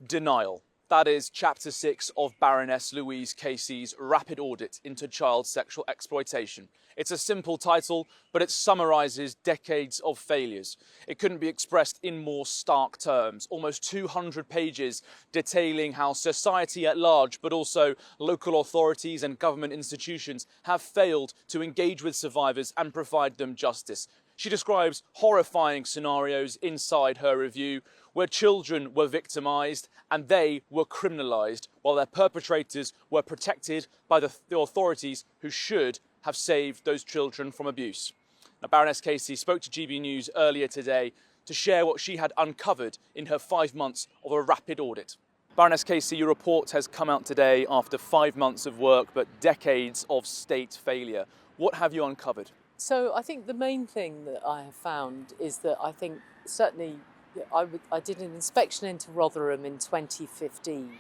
Denial. That is Chapter 6 of Baroness Louise Casey's Rapid Audit into Child Sexual Exploitation. It's a simple title, but it summarises decades of failures. It couldn't be expressed in more stark terms. Almost 200 pages detailing how society at large, but also local authorities and government institutions have failed to engage with survivors and provide them justice. She describes horrifying scenarios inside her review where children were victimised and they were criminalised while their perpetrators were protected by the authorities who should have saved those children from abuse. Now, Baroness Casey spoke to GB News earlier today to share what she had uncovered in her 5 months of a rapid audit. Baroness Casey, your report has come out today after 5 months of work but decades of state failure. What have you uncovered? So I think the main thing that I have found is that I think certainly I did an inspection into Rotherham in 2015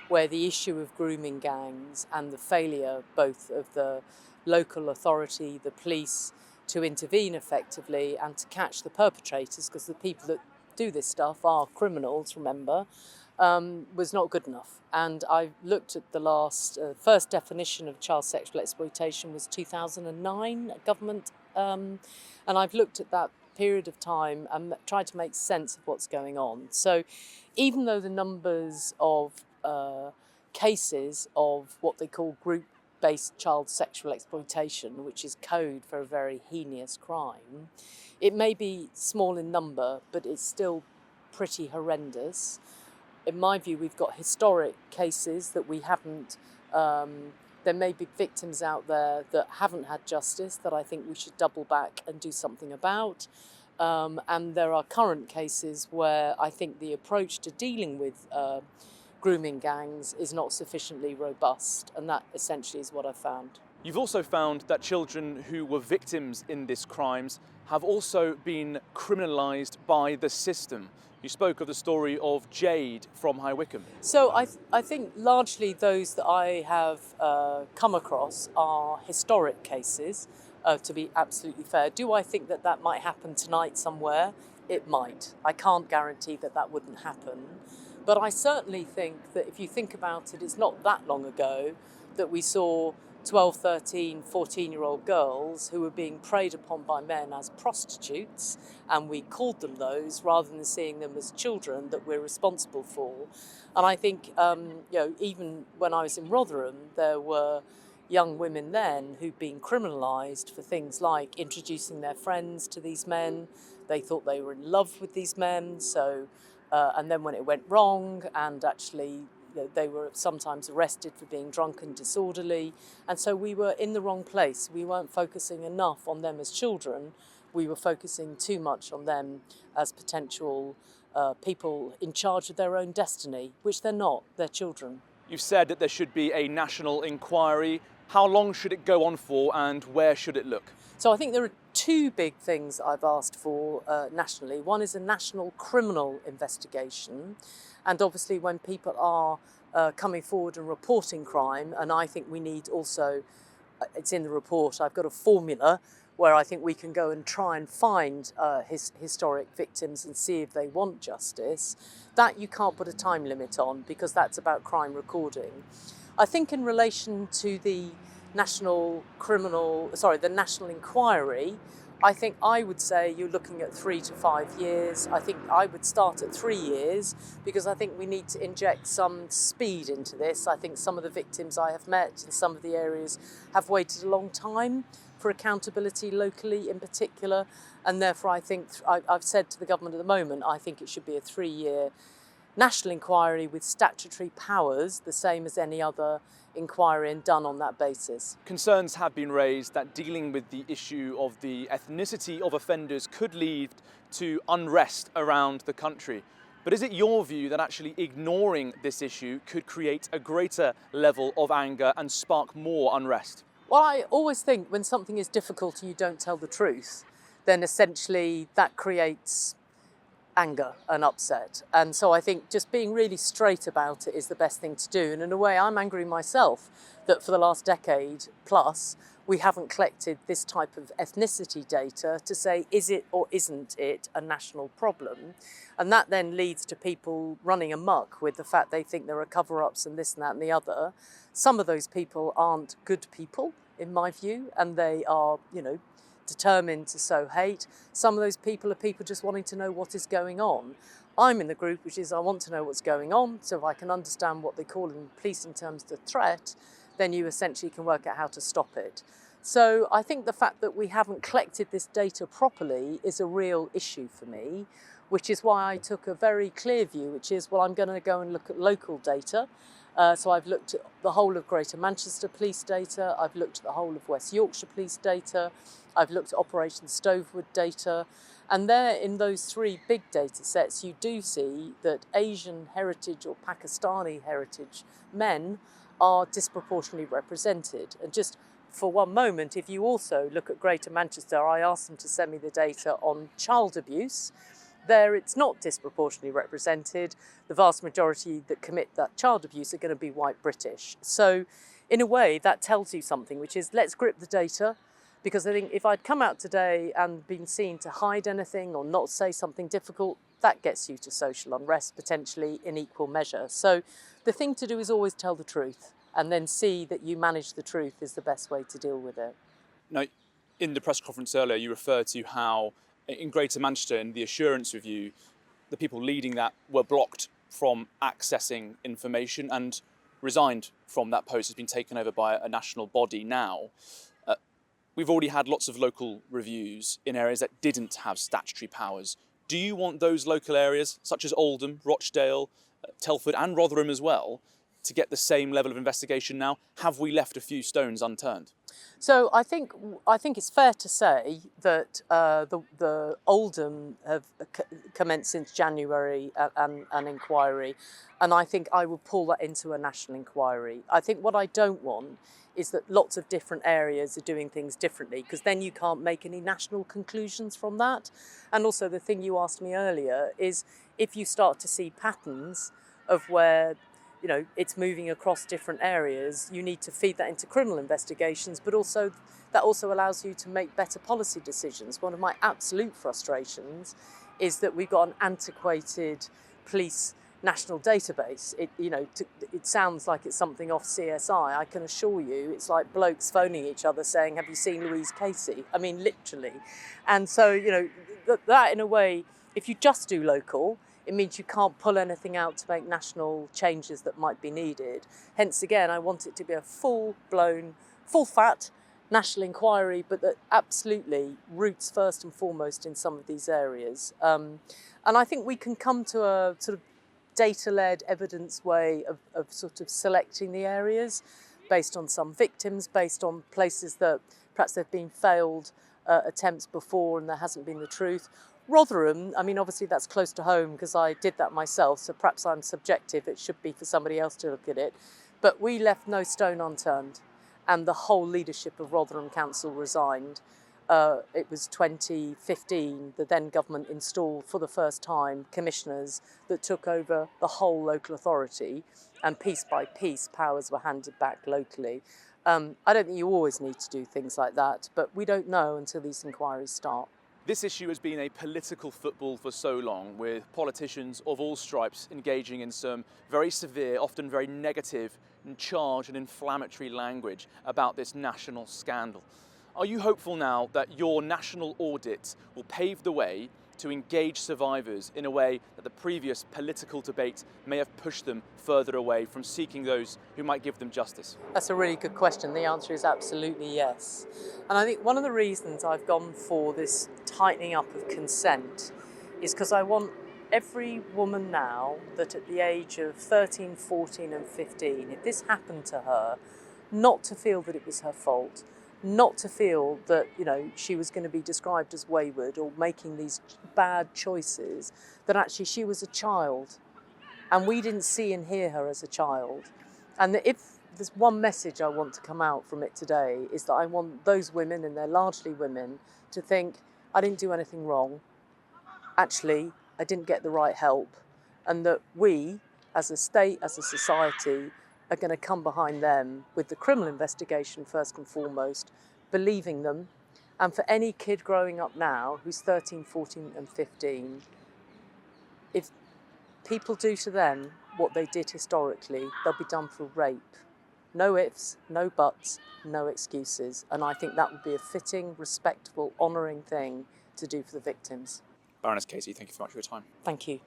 where the issue of grooming gangs and the failure both of the local authority, the police, to intervene effectively and to catch the perpetrators, because the people that do this stuff are criminals, remember, was not good enough. And I looked at the first definition of child sexual exploitation was 2009, government, and I've looked at that period of time and tried to make sense of what's going on. So even though the numbers of cases of what they call group-based child sexual exploitation, which is code for a very heinous crime, it may be small in number, but it's still pretty horrendous. In my view, we've got historic cases that we haven't, there may be victims out there that haven't had justice that I think we should double back and do something about. And there are current cases where I think the approach to dealing with grooming gangs is not sufficiently robust, and that essentially is what I found. You've also found that children who were victims in these crimes have also been criminalised by the system. You spoke of the story of Jade from High Wycombe. So I think largely those that I have come across are historic cases, to be absolutely fair. Do I think that that might happen tonight somewhere? It might. I can't guarantee that that wouldn't happen. But I certainly think that if you think about it, it's not that long ago that we saw 12, 13, 14-year-old girls who were being preyed upon by men as prostitutes, and we called them those rather than seeing them as children that we're responsible for. And I think, even when I was in Rotherham, there were young women then who'd been criminalised for things like introducing their friends to these men. They thought they were in love with these men, and then when it went wrong, and actually they were sometimes arrested for being drunk and disorderly. And so we were in the wrong place. We weren't focusing enough on them as children. We were focusing too much on them as potential people in charge of their own destiny, which they're not. They're children. You've said that there should be a national inquiry. How long should it go on for, and where should it look? So I think there are two big things I've asked for nationally. One is a national criminal investigation. And obviously when people are coming forward and reporting crime, and I think we need also, it's in the report, I've got a formula where I think we can go and try and find historic victims and see if they want justice. That you can't put a time limit on because that's about crime recording. I think in relation to the national inquiry, I think I would say you're looking at 3 to 5 years. I think I would start at 3 years because I think we need to inject some speed into this. I think some of the victims I have met in some of the areas have waited a long time for accountability locally in particular. And therefore I think, I've said to the government at the moment, I think it should be a 3-year national inquiry with statutory powers, the same as any other inquiry, and done on that basis. Concerns have been raised that dealing with the issue of the ethnicity of offenders could lead to unrest around the country. But is it your view that actually ignoring this issue could create a greater level of anger and spark more unrest? Well, I always think when something is difficult and you don't tell the truth, then essentially that creates anger and upset. And so I think just being really straight about it is the best thing to do. And in a way, I'm angry myself that for the last decade plus, we haven't collected this type of ethnicity data to say, is it or isn't it a national problem? And that then leads to people running amok with the fact they think there are cover-ups and this and that and the other. Some of those people aren't good people, in my view, and they are, determined to sow hate. Some of those people are people just wanting to know what is going on. I'm in the group which is I want to know what's going on, so if I can understand what they call in police in terms of the threat, then you essentially can work out how to stop it. So I think the fact that we haven't collected this data properly is a real issue for me, which is why I took a very clear view, which is, well, I'm going to go and look at local data. So I've looked at the whole of Greater Manchester Police data, I've looked at the whole of West Yorkshire Police data, I've looked at Operation Stovewood data, and there in those three big data sets you do see that Asian heritage or Pakistani heritage men are disproportionately represented. And just for one moment, if you also look at Greater Manchester, I asked them to send me the data on child abuse. There it's not disproportionately represented. The vast majority that commit that child abuse are going to be white British. So in a way that tells you something, which is let's grip the data, because I think if I'd come out today and been seen to hide anything or not say something difficult, that gets you to social unrest potentially in equal measure. So the thing to do is always tell the truth and then see that you manage the truth is the best way to deal with it. Now, in the press conference earlier, you referred to how in Greater Manchester, in the assurance review, the people leading that were blocked from accessing information and resigned from that post. Has been taken over by a national body now. We've already had lots of local reviews in areas that didn't have statutory powers. Do you want those local areas, such as Oldham, Rochdale, Telford and Rotherham as well, to get the same level of investigation now? Have we left a few stones unturned? So I think it's fair to say that the Oldham have commenced since January an inquiry, and I think I will pull that into a national inquiry. I think what I don't want is that lots of different areas are doing things differently, because then you can't make any national conclusions from that. And also the thing you asked me earlier is if you start to see patterns of where it's moving across different areas, you need to feed that into criminal investigations, but also that also allows you to make better policy decisions. One of my absolute frustrations is that we've got an antiquated police national database. It sounds like it's something off CSI. I can assure you it's like blokes phoning each other saying, have you seen Louise Casey? I mean, literally. And so, that in a way, if you just do local, it means you can't pull anything out to make national changes that might be needed. Hence, again, I want it to be a full-blown, full-fat national inquiry, but that absolutely roots first and foremost in some of these areas. And I think we can come to a sort of data-led, evidence way of sort of selecting the areas based on some victims, based on places that perhaps there have been failed attempts before and there hasn't been the truth. Rotherham, I mean, obviously that's close to home because I did that myself, so perhaps I'm subjective. It should be for somebody else to look at it. But we left no stone unturned, and the whole leadership of Rotherham Council resigned. It was 2015, the then government installed for the first time commissioners that took over the whole local authority, and piece by piece powers were handed back locally. I don't think you always need to do things like that, but we don't know until these inquiries start. This issue has been a political football for so long, with politicians of all stripes engaging in some very severe, often very negative and charged and inflammatory language about this national scandal. Are you hopeful now that your national audit will pave the way to engage survivors in a way that the previous political debate may have pushed them further away from seeking those who might give them justice? That's a really good question. The answer is absolutely yes. And I think one of the reasons I've gone for this tightening up of consent is because I want every woman now that at the age of 13, 14 and 15, if this happened to her, not to feel that it was her fault, not to feel that, she was going to be described as wayward or making these bad choices, that actually she was a child and we didn't see and hear her as a child. And that if there's one message I want to come out from it today is that I want those women, and they're largely women, to think, I didn't do anything wrong. Actually, I didn't get the right help, and that we, as a state, as a society, are going to come behind them with the criminal investigation first and foremost, believing them. And for any kid growing up now who's 13, 14 and 15, if people do to them what they did historically, they'll be done for rape. No ifs, no buts, no excuses. And I think that would be a fitting, respectful, honouring thing to do for the victims. Baroness Casey, thank you so much for your time. Thank you.